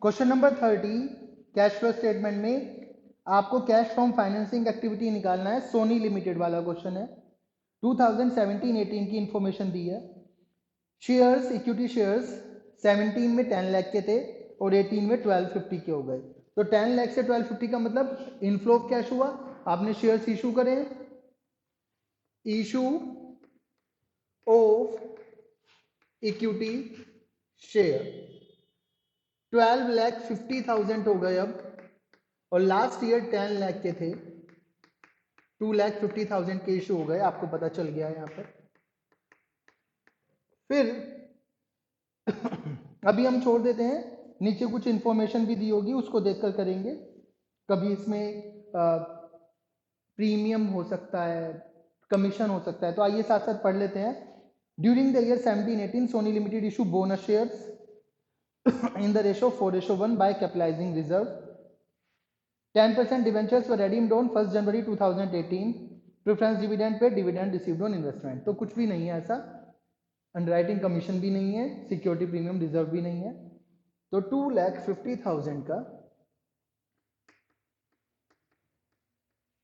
Question number 30 cash flow statement में आपको cash from financing activity निकालना है। सोनी लिमिटेड वाला क्वेश्चन है। 2017-18 की इंफॉर्मेशन दी है। शेयर्स, इक्विटी शेयर्स 17 में 10 लाख के थे और 18 में 1250 के हो गए। तो 10 लाख से 1250 का मतलब इनफ्लो ऑफ कैश हुआ। आपने शेयर्स इशू करे, इशू ऑफ इक्विटी शेयर 12,50,000 हो गए अब, और लास्ट ईयर 10 लाख के थे, 2,50,000 के इशू हो गए। आपको पता चल गया है यहाँ पर। फिर अभी हम छोड़ देते हैं, नीचे कुछ इंफॉर्मेशन भी दी होगी, उसको देखकर करेंगे। कभी इसमें प्रीमियम हो सकता है, कमीशन हो सकता है, तो आइए साथ साथ पढ़ लेते हैं। During the year 17-18 Sony Limited issue bonus shares in the ratio 4:1 by capitalizing reserve. 10% debentures were redeemed on 1st January 2018. Preference dividend paid, dividend received on investment. तो कुछ भी नहीं है ऐसा, अंडरराइटिंग कमीशन भी नहीं है, सिक्योरिटी प्रीमियम रिजर्व भी नहीं है। तो 2,50,000 का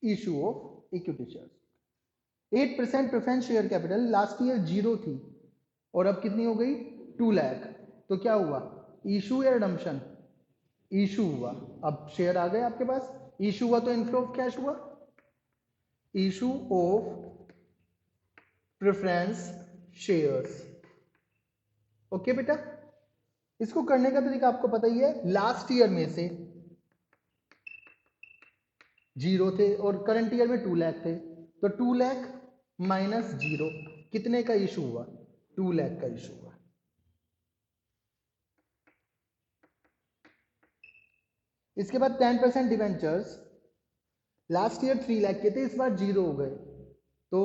issue of equity shares. 8% preference share capital last year 0 थी और अब कितनी हो गई 2 लाख। तो क्या हुआ, इशू या रिडम्पशन? इशू हुआ। अब शेयर आ गए आपके पास, इशू हुआ तो इनफ्लो ऑफ कैश हुआ। Issue of preference shares. Okay बेटा, इसको करने का तरीका आपको पता ही है। लास्ट ईयर में से 0 थे और करंट ईयर में 2 लाख थे, तो 2 लाख माइनस 0 कितने का इशू हुआ? 2 लाख का इशू हुआ। इसके बाद 10% डिवेंचर्स लास्ट ईयर 3 लाख के थे, इस बार 0 हो गए। तो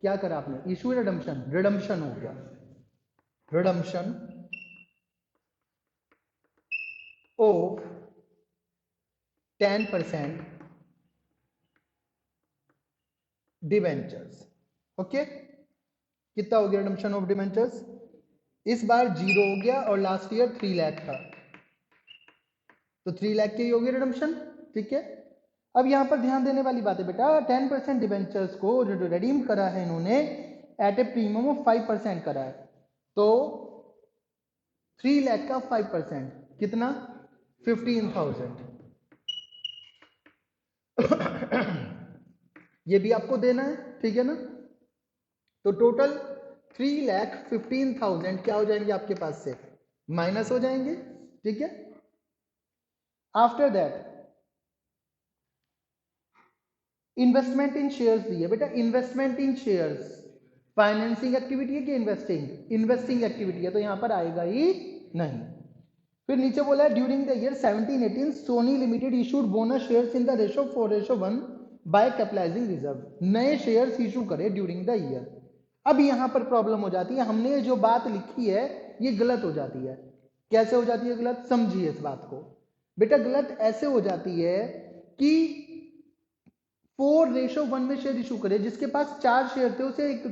क्या करा आपने, इशू रिडम्पशन? रिडम्पशन हो गया। Redemption of 10% debentures. ओके, कितना हो गया रिडम्पशन ऑफ डिवेंचर्स? इस बार 0 हो गया और लास्ट ईयर 3 लाख था, तो 3 लाख की हो गई रिडम्पशन। ठीक है, अब यहां पर ध्यान देने वाली बात है बेटा, 10% डिवेंचर्स को जो रिडीम करा है इन्होंने एट ए प्रीमियम ऑफ 5% करा है। तो 3 लाख का 5% कितना? 15,000। ये भी आपको देना है, ठीक है ना? तो टोटल 3,15,000 क्या हो जाएंगे आपके पास से? माइनस हो जाएंगे। ठीक है, after that investment in shares दिए बेटा। इन्वेस्टमेंट इन शेयर्स फाइनेंसिंग एक्टिविटी है कि इन्वेस्टिंग? इन्वेस्टिंग एक्टिविटी है, तो यहां पर आएगा ही नहीं। फिर नीचे बोला है during the year 17-18 Sony Limited issued bonus shares in the ratio 4:1 by capitalising reserve. नए शेयर्स इशू करे ड्यूरिंग द ईयर। अब यहां पर प्रॉब्लम हो जाती है, हमने जो बात लिखी है ये गलत हो जाती है। कैसे हो जाती है गलत, समझिए इस बात को बेटा। गलत ऐसे हो जाती है कि 4:1 में शेयर इशू करे, जिसके पास 4 शेयर थे उसे एक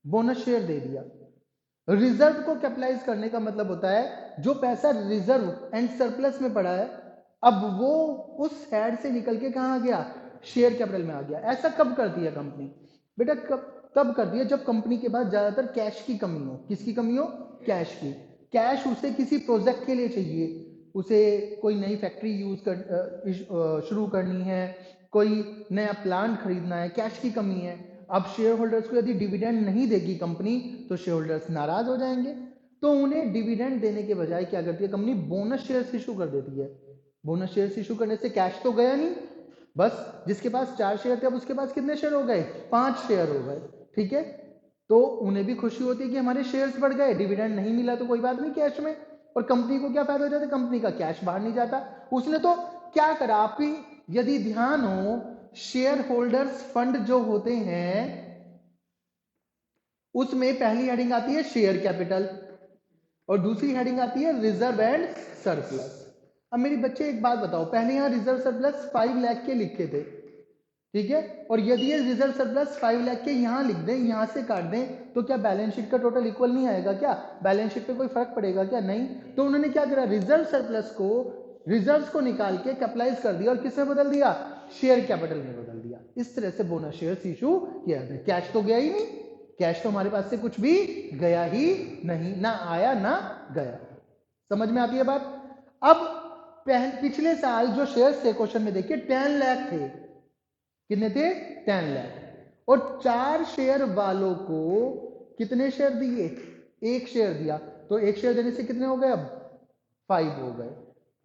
बोनस शेयर दे दिया। रिजर्व को कैपिटलाइज करने का मतलब होता है जो पैसा रिजर्व एंड सरप्लस में पड़ा है, अब वो उस हेड से निकल के कहां आ गया? शेयर कैपिटल में आ गया। ऐसा कब कर दिया कंपनी बेटा? तब कर दिया जब कंपनी के पास ज्यादातर कैश की कमी हो। किसकी कमी हो? कैश की। कैश उसे किसी प्रोजेक्ट के लिए चाहिए, उसे कोई नई फैक्ट्री शुरू करनी है, कोई नया प्लांट खरीदना है, कैश की कमी है। अब शेयर होल्डर्स को यदि डिविडेंड नहीं देगी कंपनी तो शेयर होल्डर्स नाराज हो जाएंगे। तो उन्हें डिविडेंड देने के बजाय क्या करती है कंपनी? बोनस शेयर्स इशू कर देती है। बोनस शेयर्स इशू करने से कैश तो गया नहीं, बस जिसके पास 4 शेयर थे अब उसके पास कितने शेयर हो गए? 5 शेयर हो गए। ठीक है, तो उन्हें भी खुशी होती है कि हमारे शेयर्स बढ़ गए, डिविडेंड नहीं मिला तो कोई बात नहीं कैश में, और कंपनी को क्या फायदा हो जाता है? कंपनी का कैश बाहर नहीं जाता। उसने तो क्या करा, आपकी यदि ध्यान हो, शेयर होल्डर्स फंड जो होते हैं उसमें पहली हेडिंग आती है शेयर कैपिटल और दूसरी हेडिंग आती है रिजर्व एंड सरप्लस। अब मेरी बच्चे एक बात बताओ, पहले यहां रिजर्व सरप्लस 5 लाख के लिखे थे, ठीक है। और यदि ये रिजर्व सरप्लस 5 लाख के यहाँ लिख दें, यहाँ से काट दें, तो क्या बैलेंस शीट का टोटल इक्वल नहीं आएगा? क्या बैलेंस शीट पे कोई फर्क पड़ेगा क्या? नहीं। तो उन्होंने क्या करा, रिजर्व सरप्लस को, रिजर्व्स को निकाल के कैपिटलाइज कर दिया और किसमें बदल दिया? शेयर कैपिटल में बदल दिया। इस तरह से बोनस शेयर्स इशू किया है। कैश तो गया ही नहीं, कैश तो हमारे पास से कुछ भी गया ही नहीं, ना आया ना गया। समझ में आती है बात? अब पिछले साल जो शेयर्स थे क्वेश्चन में देखिए 10 लाख थे। कितने थे? 10 लाख। और 4 शेयर वालों को कितने शेयर दिए? 1 शेयर दिया। तो 1 शेयर देने से कितने हो गए? अब 5 हो गए।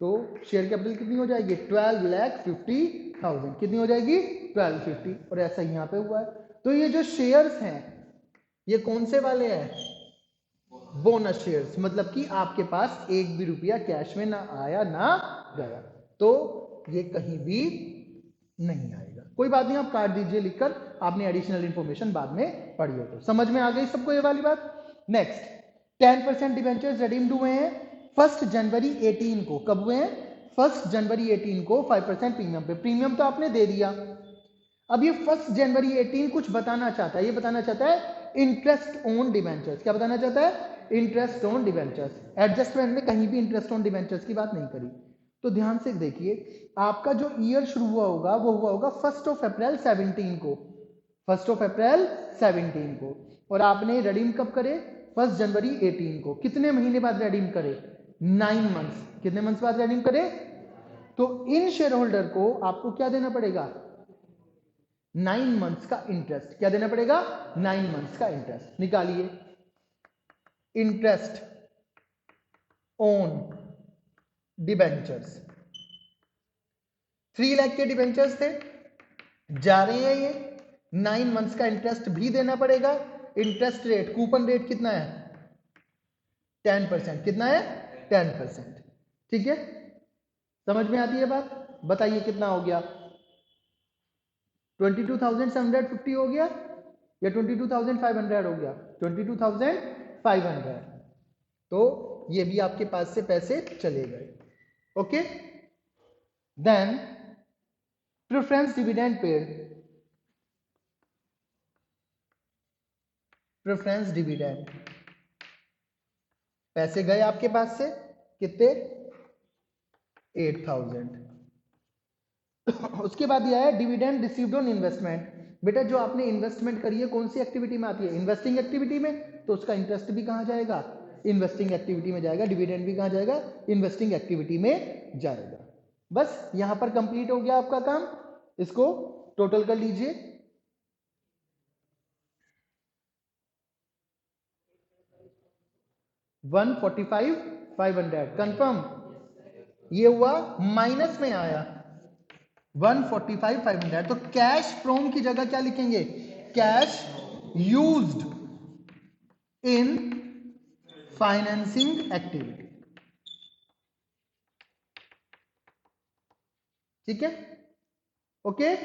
तो शेयर कैपिटल कितनी हो जाएगी? 12,50,000। कितनी हो जाएगी? 1250। और ऐसा यहां पे हुआ है। तो ये जो शेयर्स हैं ये कौन से वाले हैं? Bonus shares. मतलब कि आपके पास एक भी रुपया कैश में ना आया ना गया, तो ये कहीं भी नहीं आएगा। कोई बात नहीं, आप काट दीजिए लिखकर, आपने एडिशनल इंफॉर्मेशन बाद में पढ़ी हो तो। समझ में आ गई सबको ये वाली बात? नेक्स्ट, 10% डिबेंचर्स रिडीम्ड हुए हैं 1 जनवरी 18 को। कब हुए हैं? 1 जनवरी 18 को 5% प्रीमियम पे। प्रीमियम तो आपने दे दिया। अब ये 1 जनवरी 18 कुछ बताना चाहता है। ये बताना चाहता है इंटरेस्ट ऑन डिबेंचर्स। क्या बताना चाहता है? Interest on debentures. एडजस्टमेंट में कहीं भी इंटरेस्ट ऑन डिबेंचर्स की बात नहीं करी। तो ध्यान से देखिए, आपका जो ईयर शुरू हुआ होगा वो हुआ होगा 1 अप्रैल 17 को। 1 अप्रैल 17 को। और आपने रिडीम कब करे? 1 जनवरी 18 को। कितने महीने बाद रिडीम करे? 9 मंथ्स। कितने मंथ्स बाद रिडीम करे? तो इन शेयर होल्डर को आपको क्या देना पड़ेगा? 9 मंथ्स का इंटरेस्ट। क्या देना पड़ेगा? 9 मंथ्स का इंटरेस्ट। निकालिए, इंटरेस्ट ऑन डिबेंचर्स। 3 लाख के डिबेंचर्स थे, जा रहे हैं ये, 9 मंथ्स का इंटरेस्ट भी देना पड़ेगा। इंटरेस्ट रेट, कूपन रेट कितना है? 10%। कितना है? 10%। ठीक है, समझ में आती है बात? बताइए कितना हो गया? 22,750 हो गया या 22,500 हो गया? 22,500। तो ये भी आपके पास से पैसे चले गए। Okay, then preference dividend paid. Preference dividend, पैसे गए आपके पास से कितने? 8,000। उसके बाद यह है डिविडेंड रिसीव्ड ऑन इन्वेस्टमेंट। बेटा जो आपने इन्वेस्टमेंट करी है कौन सी एक्टिविटी में आती है? इन्वेस्टिंग एक्टिविटी में। तो उसका इंटरेस्ट भी कहां जाएगा? इन्वेस्टिंग एक्टिविटी में जाएगा। डिविडेंड भी कहां जाएगा? इन्वेस्टिंग एक्टिविटी में जाएगा। बस यहां पर कंप्लीट हो गया आपका काम। इसको टोटल कर लीजिए। $145,500 कंफर्म। ये हुआ, माइनस में आया 145,500। तो कैश फ्रॉम की जगह क्या लिखेंगे? Cash used in financing activity. ठीक है, ओके।